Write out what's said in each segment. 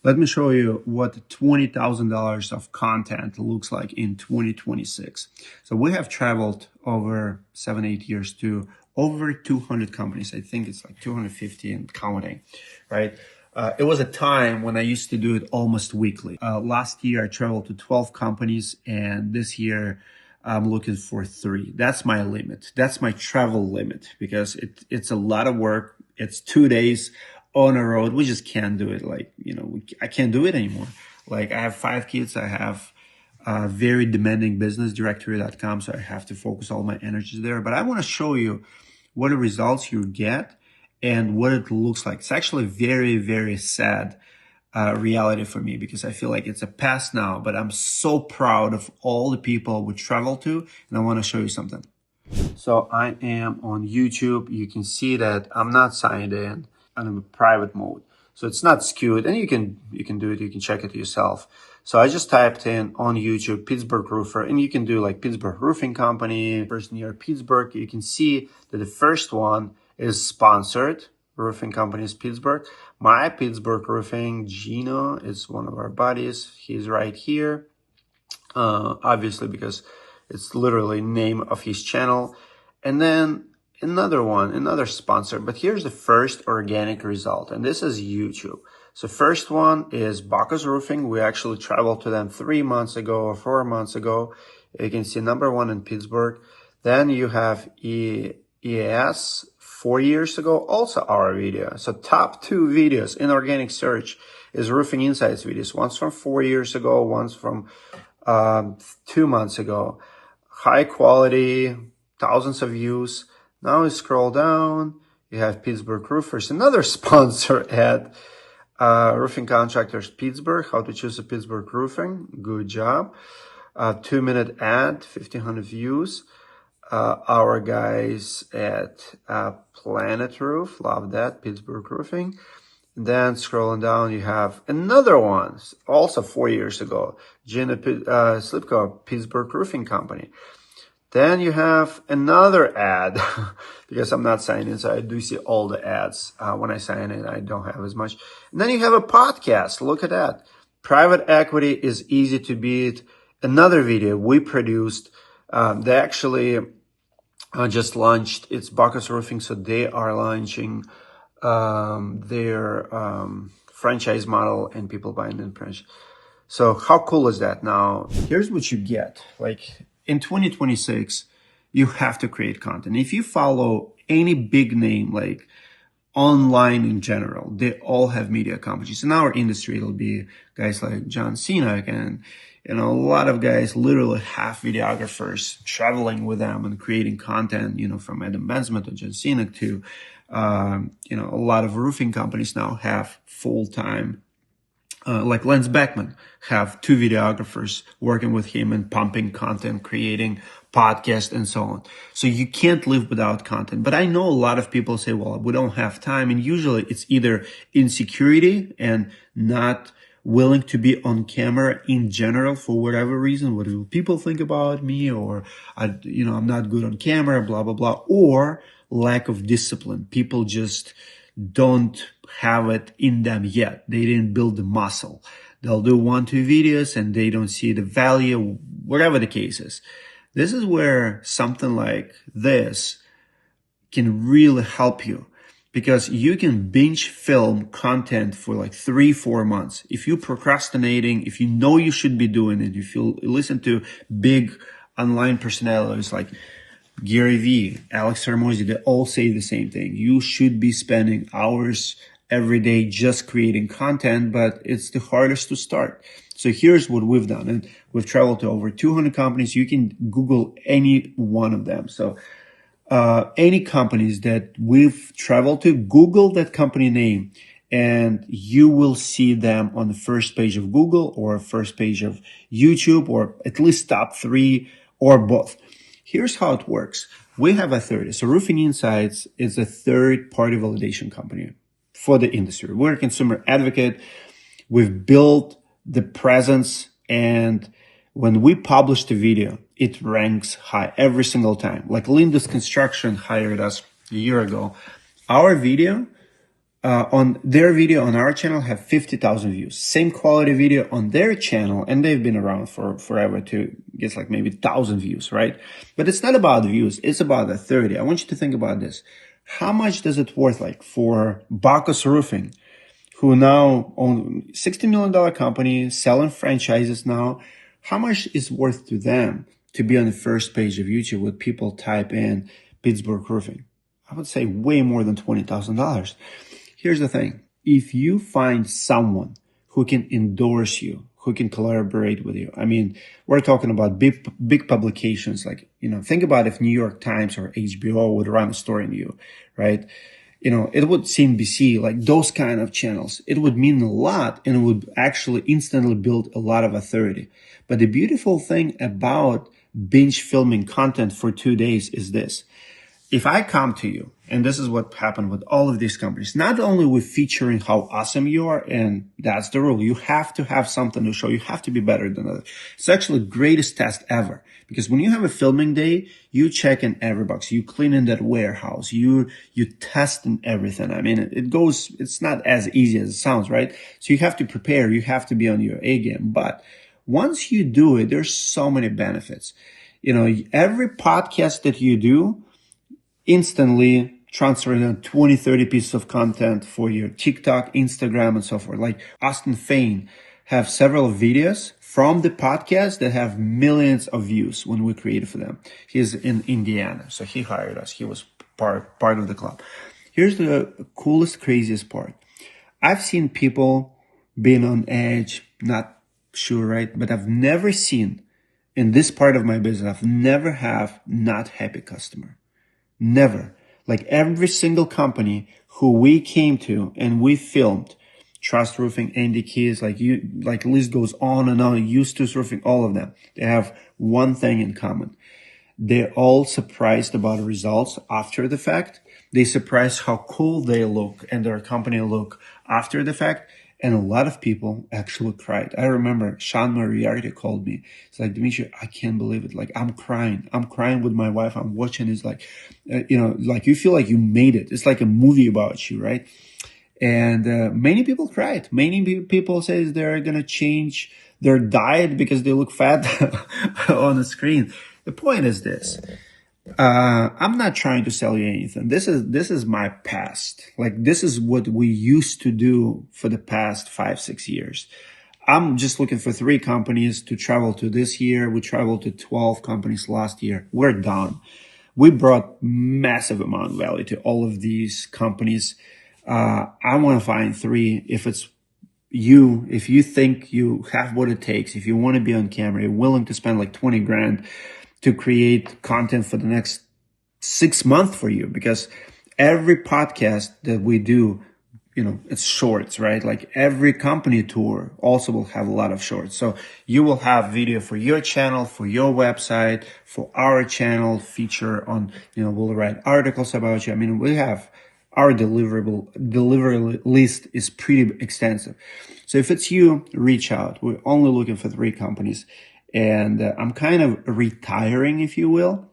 Let me show you what $20,000 of content looks like in 2026. So we have traveled over 7-8 years to over 200 companies. I think it's like 250 and counting, right? It was a time when I used to do it almost weekly. Last year, I traveled to 12 companies, and this year, I'm looking for 3. That's my limit. That's my travel limit because it's a lot of work. It's 2 days on a road. We just can't do it. I can't do it anymore. Like, I have 5 kids. I have a very demanding business, directory.com. So I have to focus all my energies there. But I want to show you what the results you get and what it looks like. It's actually very, very sad reality for me because I feel like it's a past now, but I'm so proud of all the people we travel to, and I want to show you something. So I am on YouTube. You can see that I'm not signed in. I'm in private mode. So it's not skewed, and you can do it. You can check it yourself. So I just typed in on YouTube, Pittsburgh Roofer, and you can do like Pittsburgh Roofing Company, first near Pittsburgh. You can see that the first one is sponsored. Roofing companies Pittsburgh. My Pittsburgh Roofing, Gino, is one of our buddies. He's right here. Obviously, because it's literally name of his channel. And then another sponsor. But here's the first organic result. And this is YouTube. So first one is Bacchus Roofing. We actually traveled to them 3 months ago or 4 months ago. You can see number 1 in Pittsburgh. Then you have EAS 4 years ago, also our video. So top 2 videos in organic search is Roofing Insights videos. One's from 4 years ago, one's from 2 months ago. High quality, thousands of views. Now you scroll down, you have Pittsburgh Roofers, another sponsor ad. Roofing Contractors Pittsburgh, how to choose a Pittsburgh Roofing. Good job. 2-minute ad, 1,500 views. Our guys at Planet Roof, love that, Pittsburgh Roofing. And then scrolling down, you have another one, also 4 years ago, Gina Slipko, Pittsburgh Roofing Company. Then you have another ad, because I'm not signing in, so I do see all the ads. When I sign in, I don't have as much. And then you have a podcast. Look at that. Private equity is easy to beat. Another video we produced. They actually just launched. It's Bacchus Roofing, so they are launching their franchise model, and people buying in franchise. So how cool is that? Now, here's what you get. Like in 2026, you have to create content. If you follow any big name, like online in general, they all have media companies. In our industry, it'll be guys like John Cena, and a lot of guys literally have videographers traveling with them and creating content, from Adam Benzema to John Cena to, a lot of roofing companies now have full-time, like Lance Beckman, have 2 videographers working with him and pumping content, creating podcasts and so on. So you can't live without content. But I know a lot of people say, well, we don't have time. And usually it's either insecurity and not willing to be on camera in general for whatever reason. What do people think about me? Or, I'm not good on camera, blah, blah, blah. Or lack of discipline. People just don't have it in them yet. They didn't build the muscle. They'll do 1-2 videos and they don't see the value, whatever the case is. This is where something like this can really help you, because you can binge film content for like 3-4 months. If you're procrastinating, if you know you should be doing it, if you listen to big online personalities like Gary Vee, Alex Hermosi, they all say the same thing. You should be spending hours every day just creating content, but it's the hardest to start. So here's what we've done. And we've traveled to over 200 companies. You can Google any one of them. So any companies that we've traveled to, Google that company name, and you will see them on the first page of Google or first page of YouTube, or at least top 3 or both. Here's how it works. We have a third. So Roofing Insights is a third-party validation company for the industry. We're a consumer advocate. We've built the presence, and when we publish the video, it ranks high every single time. Like Lindus Construction hired us a year ago. Our video on their video on our channel have 50,000 views. Same quality video on their channel, and they've been around for forever to get like maybe 1,000 views, right? But it's not about the views, it's about the authority. I want you to think about this. How much does it worth like for Bacchus Roofing, who now own $60 million company, selling franchises now? How much is worth to them to be on the first page of YouTube when people type in Pittsburgh Roofing? I would say way more than $20,000. Here's the thing. If you find someone who can endorse you, who can collaborate with you, I mean, we're talking about big publications, like, think about if New York Times or HBO would run a story on you, right? It would CNBC, like those kind of channels. It would mean a lot, and it would actually instantly build a lot of authority. But the beautiful thing about binge filming content for 2 days is this. If I come to you, and this is what happened with all of these companies, not only with featuring how awesome you are, and that's the rule, you have to have something to show, you have to be better than others. It's actually the greatest test ever, because when you have a filming day, you check in every box, you clean in that warehouse, you test in everything. I mean, it's not as easy as it sounds, right? So you have to prepare, you have to be on your A game. But once you do it, there's so many benefits. Every podcast that you do, instantly transferring 20, 30 pieces of content for your TikTok, Instagram, and so forth. Like Austin Fain have several videos from the podcast that have millions of views when we created for them. He's in Indiana, so he hired us. He was part of the club. Here's the coolest, craziest part. I've seen people being on edge, not sure, right? But I've never seen, in this part of my business, I've never have not happy customer. Never. Like every single company who we came to and we filmed, Trust Roofing, Andy Keys, like list goes on and on, Eustace Roofing, all of them. They have one thing in common. They're all surprised about the results after the fact. They surprised how cool they look and their company look after the fact. And a lot of people actually cried. I remember Sean Moriarty called me. It's like, Dimitri, I can't believe it. Like, I'm crying. I'm crying with my wife. I'm watching. It's like, like you feel like you made it. It's like a movie about you, right? And many people cried. Many people say they're going to change their diet because they look fat on the screen. The point is this. I'm not trying to sell you anything. This is my past. Like, this is what we used to do for the past 5-6 years. I'm just looking for 3 companies to travel to this year. We traveled to 12 companies last year. We're done. We brought massive amount of value to all of these companies. I want to find 3. If it's you, if you think you have what it takes, if you want to be on camera, you're willing to spend like 20 grand to create content for the next 6 months for you, because every podcast that we do, it's shorts, right? Like every company tour also will have a lot of shorts. So you will have video for your channel, for your website, for our channel, feature on, we'll write articles about you. I mean, we have our delivery list is pretty extensive. So if it's you, reach out. We're only looking for 3 companies. And I'm kind of retiring, if you will,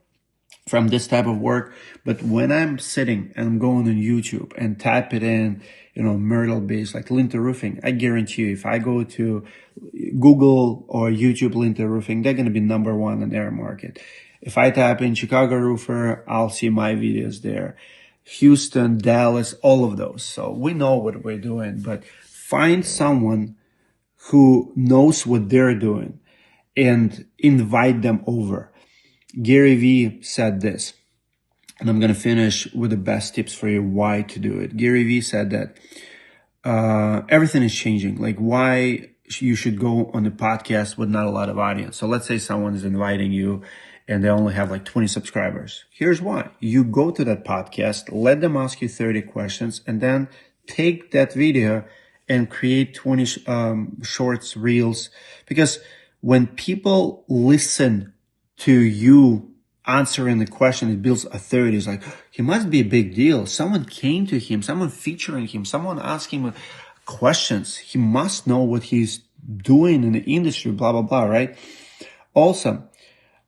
from this type of work. But when I'm sitting and I'm going on YouTube and type it in, Myrtle Beach, like Linter Roofing, I guarantee you, if I go to Google or YouTube Linter Roofing, they're going to be number 1 in their market. If I type in Chicago Roofer, I'll see my videos there. Houston, Dallas, all of those. So we know what we're doing, but find someone who knows what they're doing and invite them over. Gary Vee said this, and I'm going to finish with the best tips for you why to do it. Gary Vee said that everything is changing. Like why you should go on a podcast with not a lot of audience. So let's say someone is inviting you and they only have like 20 subscribers. Here's why. You go to that podcast, let them ask you 30 questions, and then take that video and create 20 shorts, reels. Because when people listen to you answering the question, it builds authority. It's like, he must be a big deal. Someone came to him, someone featuring him, someone asking him questions. He must know what he's doing in the industry, blah, blah, blah, right? Also,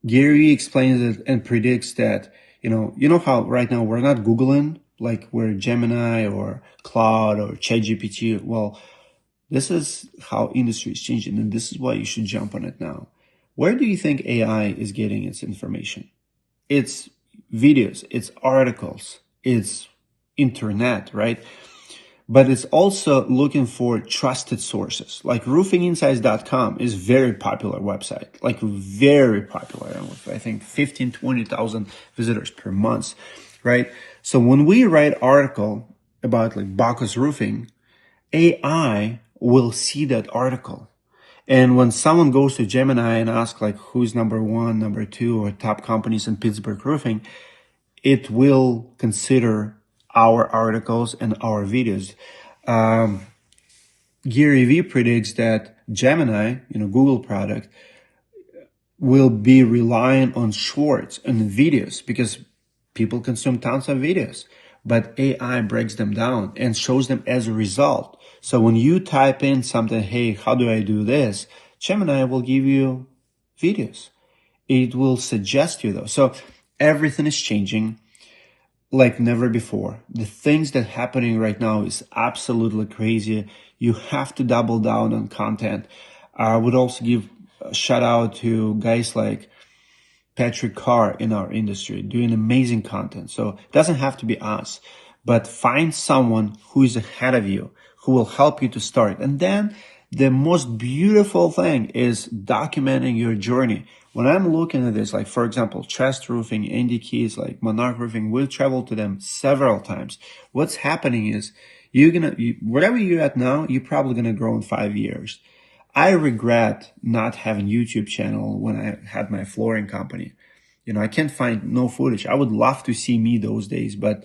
Gary explains it and predicts that, you know how right now we're not Googling like where Gemini or Cloud or ChatGPT. Well, this is how industry is changing, and this is why you should jump on it now. Where do you think AI is getting its information? It's videos, it's articles, it's internet, right? But it's also looking for trusted sources. Like roofinginsights.com is very popular website, like very popular. I think 15, 20,000 visitors per month, right? So when we write article about like Bacchus Roofing, AI will see that article. And when someone goes to Gemini and asks like who's number one, number two, or top companies in Pittsburgh roofing, it will consider our articles and our videos. Gary Vee predicts that Gemini, Google product, will be reliant on shorts and videos because people consume tons of videos, but AI breaks them down and shows them as a result. So when you type in something, hey, how do I do this? Gemini will give you videos. It will suggest you those. So everything is changing like never before. The things that are happening right now is absolutely crazy. You have to double down on content. I would also give a shout out to guys like Patrick Carr in our industry doing amazing content. So it doesn't have to be us, but find someone who is ahead of you, who will help you to start. And then the most beautiful thing is documenting your journey. When I'm looking at this, like for example, Chest Roofing, Andy Keys, like Monarch Roofing, we've traveled to them several times. What's whappening is wherever you're at now, you're probably gonna grow in 5 years. I regret not having YouTube channel when I had my flooring company. I can't find no footage. I would love to see me those days, but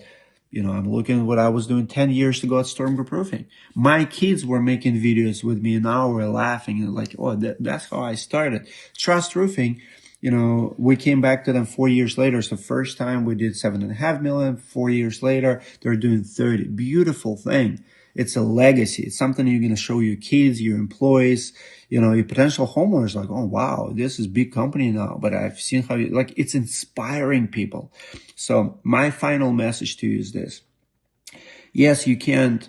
I'm looking at what I was doing 10 years ago at Stormgroup Roofing. My kids were making videos with me and now we're laughing and like, oh, that's how I started. Trust Roofing, we came back to them 4 years later. So first time we did 7.5 million, 4 years later, they're doing 30. Beautiful thing. It's a legacy. It's something you're going to show your kids, your employees, your potential homeowners like, oh, wow, this is big company now, but I've seen how it's inspiring people. So my final message to you is this. Yes, you can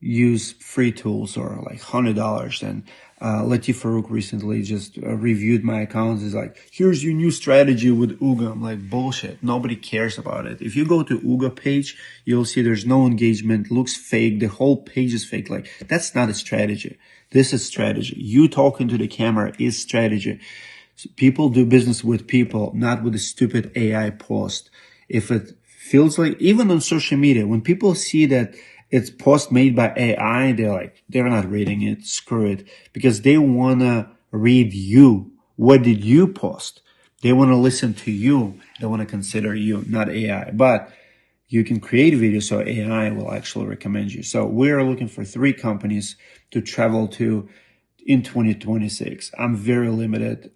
use free tools or like $100 and Latif Farouk recently just reviewed my accounts. Is like, here's your new strategy with Uga. I'm like, bullshit. Nobody cares about it. If you go to Uga page, you'll see there's no engagement, looks fake. The whole page is fake. Like, that's not a strategy. This is strategy. You talking to the camera is strategy. So people do business with people, not with a stupid AI post. If it feels like, even on social media, when people see that it's post made by AI, they're not reading it. Screw it. Because they want to read you. What did you post? They want to listen to you. They want to consider you, not AI. But you can create videos so AI will actually recommend you. So we're looking for 3 companies to travel to in 2026. I'm very limited.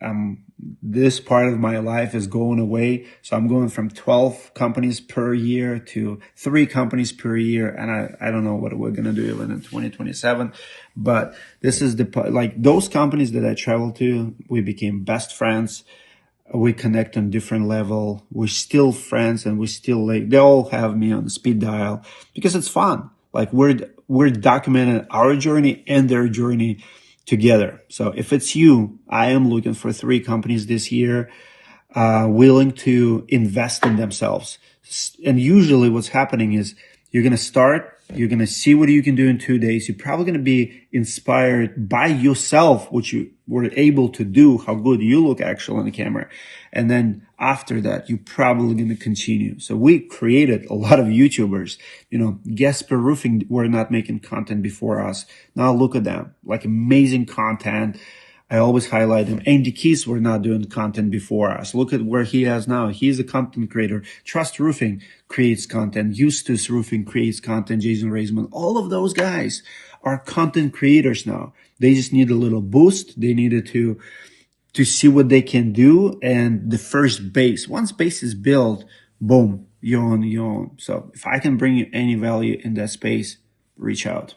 This part of my life is going away. So I'm going from 12 companies per year to 3 companies per year. And I don't know what we're going to do even in 2027. But this is those companies that I travel to, we became best friends. We connect on different level. We're still friends and they all have me on the speed dial because it's fun. Like we're documenting our journey and their journey together. So if it's you, I am looking for 3 companies this year, willing to invest in themselves. And usually what's happening is you're going to start, you're going to see what you can do in 2 days. You're probably going to be inspired by yourself, what you were able to do, how good you look actually on the camera. And then after that, you're probably going to continue. So we created a lot of YouTubers, Gasper Roofing were not making content before us. Now look at them, like amazing content. I always highlight him. Andy Keys were not doing content before us. Look at where he is now. He's a content creator. Trust Roofing creates content. Eustace Roofing creates content. Jason Reisman. All of those guys are content creators now. They just need a little boost. They needed to see what they can do. And the first base, once base is built, boom, you're on your own. So if I can bring you any value in that space, reach out.